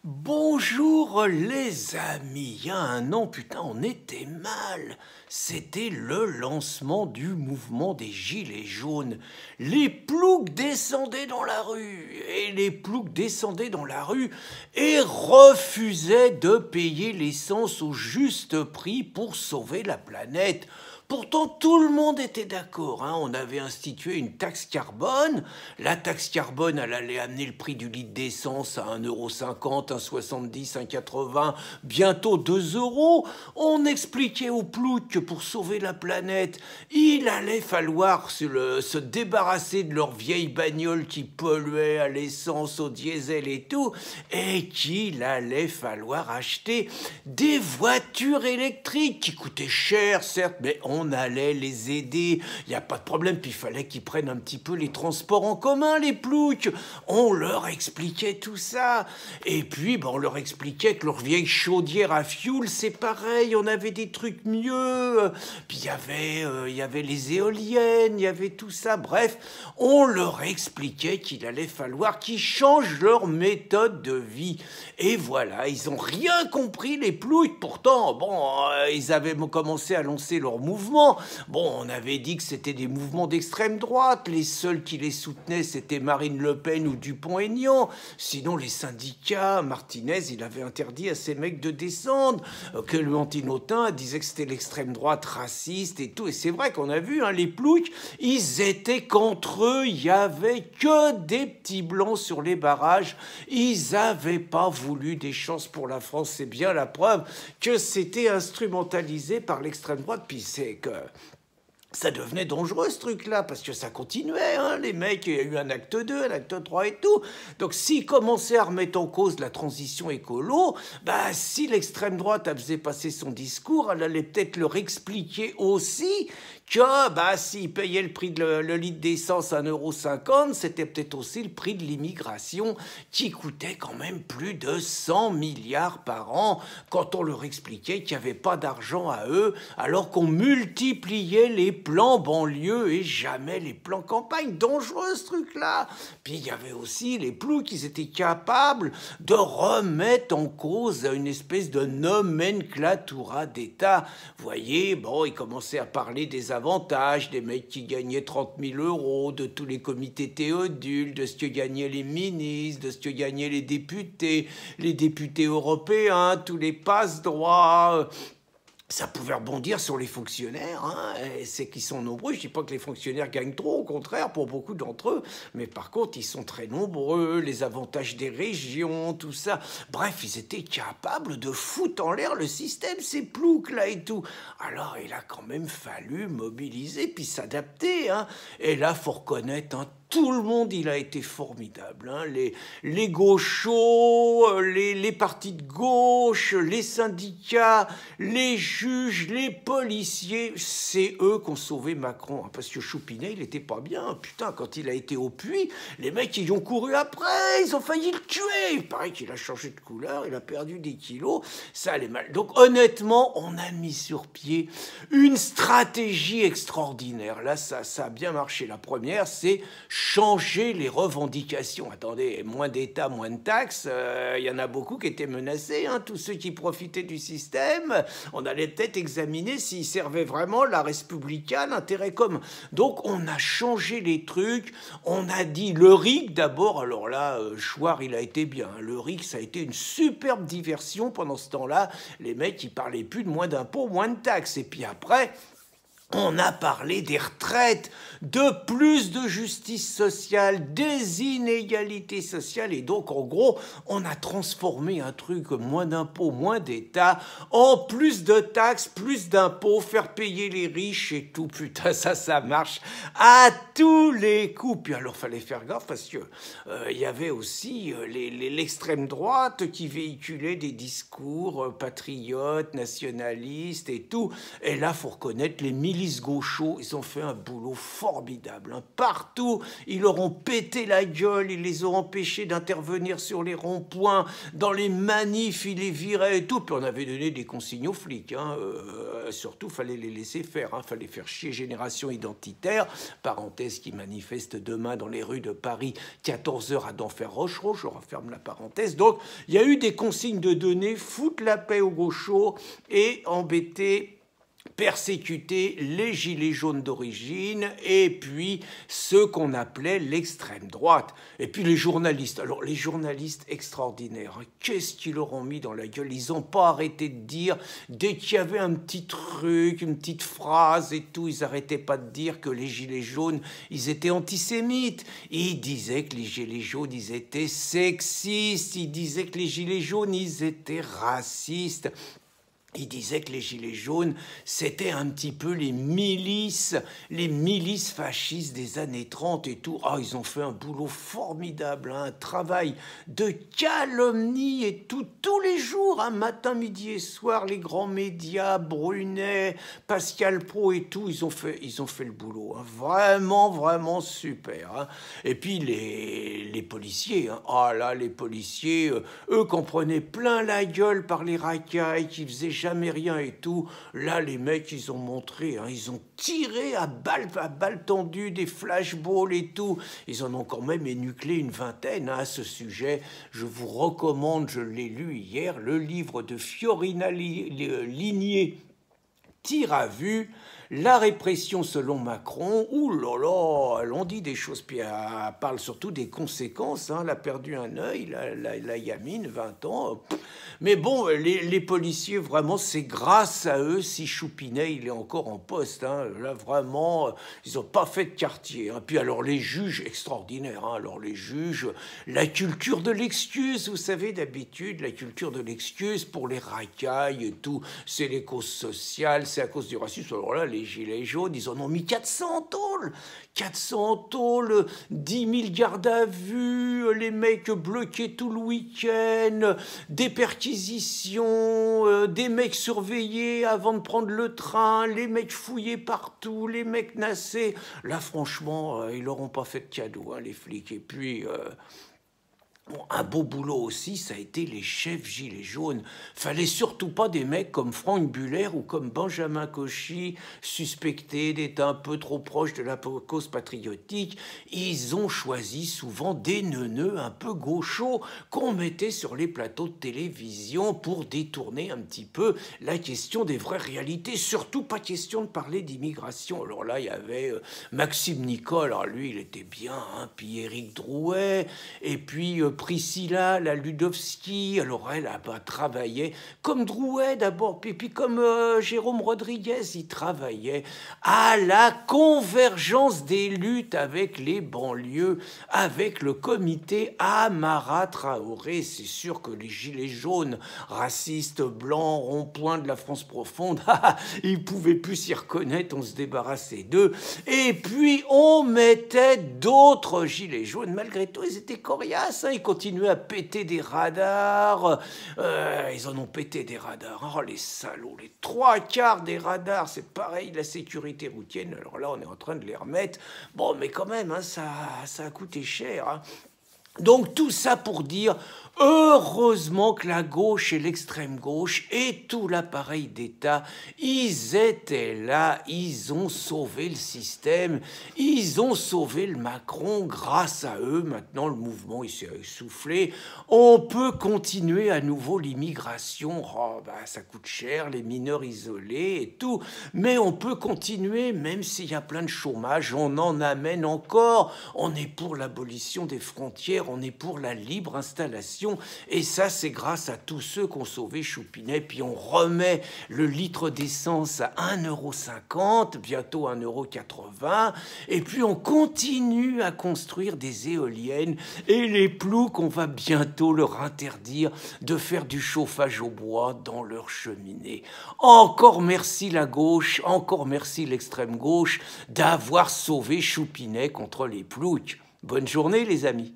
Bonjour les amis, il y a un an, putain, on était mal. C'était le lancement du mouvement des Gilets jaunes. Les ploucs descendaient dans la rue, et les ploucs descendaient dans la rue et refusaient de payer l'essence au juste prix pour sauver la planète. Pourtant, tout le monde était d'accord. On avait institué une taxe carbone. La taxe carbone, elle allait amener le prix du litre d'essence à 1,50 €, 1,70 €, 1,80 €, bientôt 2 €. On expliquait aux ploucs que pour sauver la planète, il allait falloir se débarrasser de leurs vieilles bagnoles qui polluaient à l'essence, au diesel et tout, et qu'il allait falloir acheter des voitures électriques qui coûtaient cher, certes, mais on allait les aider, il n'y a pas de problème. Puis il fallait qu'ils prennent un petit peu les transports en commun, les ploucs. On leur expliquait tout ça. Et puis on leur expliquait que leur vieille chaudière à fioul, c'est pareil, on avait des trucs mieux. Puis il y avait les éoliennes, il y avait tout ça. Bref, on leur expliquait qu'il allait falloir qu'ils changent leur méthode de vie. Et voilà, ils n'ont rien compris, les ploucs. Pourtant, ils avaient commencé à lancer leur mouvement. On avait dit que c'était des mouvements d'extrême droite. Les seuls qui les soutenaient, c'était Marine Le Pen ou Dupont-Aignan. Sinon, les syndicats, Martinez, il avait interdit à ces mecs de descendre. Que le Antinotin disait que c'était l'extrême droite raciste et tout. Et c'est vrai qu'on a vu, les ploucs, ils étaient qu'entre eux. Il n'y avait que des petits blancs sur les barrages. Ils n'avaient pas voulu des chances pour la France. C'est bien la preuve que c'était instrumentalisé par l'extrême droite. Puis c'est que ça devenait dangereux ce truc-là, parce que ça continuait, les mecs, il y a eu un acte 2, un acte 3 et tout. Donc s'ils commençaient à remettre en cause la transition écolo, si l'extrême droite faisait passer son discours, elle allait peut-être leur expliquer aussi que s'ils payaient le prix de le litre d'essence à 1,50 €, c'était peut-être aussi le prix de l'immigration qui coûtait quand même plus de 100 milliards par an, quand on leur expliquait qu'il n'y avait pas d'argent à eux, alors qu'on multipliait les plans banlieue et jamais les plans campagne. Dangereux ce truc-là. Puis il y avait aussi les ploucs qui étaient capables de remettre en cause une espèce de nomenclatura d'État. Vous voyez, ils commençaient à parler des avantages, des mecs qui gagnaient 30 000 €, de tous les comités Théodule, de ce que gagnaient les ministres, de ce que gagnaient les députés européens, tous les passe-droits. Ça pouvait rebondir sur les fonctionnaires, c'est qu'ils sont nombreux. Je ne dis pas que les fonctionnaires gagnent trop, au contraire, pour beaucoup d'entre eux. Mais par contre, ils sont très nombreux, les avantages des régions, tout ça. Bref, ils étaient capables de foutre en l'air le système, ces ploucs-là et tout. Alors, il a quand même fallu mobiliser, puis s'adapter. Et là, faut reconnaître, tout le monde, il a été formidable. Les gauchos, les partis de gauche, les syndicats, les juges, les policiers, c'est eux qui ont sauvé Macron. Parce que Choupinet, il n'était pas bien. Putain, quand il a été au puits, les mecs, ils ont couru après, ils ont failli le tuer. Il paraît qu'il a changé de couleur, il a perdu des kilos, ça allait mal. Donc honnêtement, on a mis sur pied une stratégie extraordinaire. Là, ça a bien marché. La première, c'est changer les revendications. Attendez, moins d'État, moins de taxes, il y en a beaucoup qui étaient menacés, tous ceux qui profitaient du système. On allait peut-être examiner s'ils servaient vraiment la Respublica, l'intérêt commun. Donc on a changé les trucs, on a dit le RIC d'abord. Alors là, Chouard, il a été bien. Le RIC, ça a été une superbe diversion pendant ce temps-là. Les mecs, ils parlaient plus de moins d'impôts, moins de taxes. Et puis après, on a parlé des retraites, de plus de justice sociale, des inégalités sociales. Et donc, en gros, on a transformé un truc, moins d'impôts, moins d'État, en plus de taxes, plus d'impôts, faire payer les riches et tout. Putain, ça marche à tous les coups. Puis alors, fallait faire gaffe parce que il y avait aussi l'extrême droite qui véhiculait des discours patriotes, nationalistes et tout. Et là, faut reconnaître les militants milices gauchos, ils ont fait un boulot formidable. Hein. Partout, ils leur ont pété la gueule, ils les ont empêchés d'intervenir sur les ronds-points, dans les manifs, ils les viraient et tout. Puis on avait donné des consignes aux flics. Hein. Surtout, fallait les laisser faire. Hein. Fallait faire chier Génération Identitaire, parenthèse qui manifeste demain dans les rues de Paris, 14h à d'Enfer-Rochereau, je referme la parenthèse. Donc, il y a eu des consignes de donner, foutre la paix aux gauchos et embêter, persécuter les gilets jaunes d'origine et puis ceux qu'on appelait l'extrême droite. Et puis les journalistes. Alors les journalistes extraordinaires, hein, qu'est-ce qu'ils leur ont mis dans la gueule? Ils n'ont pas arrêté de dire, dès qu'il y avait un petit truc, une petite phrase et tout, ils n'arrêtaient pas de dire que les gilets jaunes, ils étaient antisémites. Ils disaient que les gilets jaunes, ils étaient sexistes. Ils disaient que les gilets jaunes, ils étaient racistes. Il disait que les gilets jaunes, c'était un petit peu les milices fascistes des années 30 et tout. Ah, ils ont fait un boulot formidable, hein, un travail de calomnie et tout, tous les jours, hein, matin, midi et soir, les grands médias, Brunet, Pascal Praud et tout, ils ont fait le boulot, hein, vraiment, vraiment super. Hein. Et puis les policiers, hein, ah là, les policiers, eux qu'on prenait plein la gueule par les racailles, qui faisaient jamais rien et tout. Là, les mecs, ils ont montré, hein, ils ont tiré à balles tendues, des flashballs et tout. Ils en ont quand même énuclé une vingtaine, hein, à ce sujet. Je vous recommande, je l'ai lu hier, le livre de Fiorina Ligné, Tir à vue, la répression selon Macron. Ouh là là, elle en dit des choses, puis elle parle surtout des conséquences. Hein, elle a perdu un œil, la gamine, 20 ans. Mais bon, les policiers, vraiment, c'est grâce à eux si Choupinet, il est encore en poste. Hein. Là, vraiment, ils n'ont pas fait de quartier. Hein. Puis alors, les juges, extraordinaires. Hein. Alors, les juges, la culture de l'excuse, vous savez, d'habitude, la culture de l'excuse pour les racailles et tout, c'est les causes sociales, c'est à cause du racisme. Alors là, les gilets jaunes, ils en ont mis 400 tôles. 400 tôles, 10 000 gardes à vue, les mecs bloqués tout le week-end, des perquisitions, des mecs surveillés avant de prendre le train, les mecs fouillés partout, les mecs nassés. Là, franchement, ils leur ont pas fait de cadeau, hein, les flics. Et puis... Bon, un beau boulot aussi, ça a été les chefs gilets jaunes. Fallait surtout pas des mecs comme Franck Buller ou comme Benjamin Cauchy, suspectés d'être un peu trop proches de la cause patriotique. Ils ont choisi souvent des neuneux un peu gauchos qu'on mettait sur les plateaux de télévision pour détourner un petit peu la question des vraies réalités. Surtout pas question de parler d'immigration. Alors là, il y avait Maxime Nicole, alors lui, il était bien, hein, puis Éric Drouet, et puis... Priscilla, la Ludovski, alors elle travaillait comme Drouet d'abord, puis comme Jérôme Rodriguez, il travaillait à la convergence des luttes avec les banlieues, avec le comité Amara Traoré. C'est sûr que les gilets jaunes, racistes, blancs, ronds-points de la France profonde, ils pouvaient plus s'y reconnaître, on se débarrassait d'eux. Et puis on mettait d'autres gilets jaunes, malgré tout, ils étaient coriaces, hein, ils continuaient à péter des radars, ils en ont pété des radars, oh les salauds, les 3/4 des radars, c'est pareil, la sécurité routière, alors là on est en train de les remettre, bon mais quand même, hein, ça a coûté cher, hein. Donc tout ça pour dire, heureusement que la gauche et l'extrême gauche et tout l'appareil d'État, ils étaient là, ils ont sauvé le système, ils ont sauvé le Macron. Grâce à eux, maintenant le mouvement il s'est essoufflé. On peut continuer à nouveau l'immigration, oh, bah, ça coûte cher, les mineurs isolés et tout, mais on peut continuer même s'il y a plein de chômage, on en amène encore, on est pour l'abolition des frontières, on est pour la libre installation, et ça c'est grâce à tous ceux qui ont sauvé Choupinet. Puis on remet le litre d'essence à 1,50 €, bientôt 1,80 €, et puis on continue à construire des éoliennes, et les ploucs, on va bientôt leur interdire de faire du chauffage au bois dans leur cheminée. Encore merci la gauche, encore merci l'extrême gauche d'avoir sauvé Choupinet contre les ploucs. Bonne journée les amis.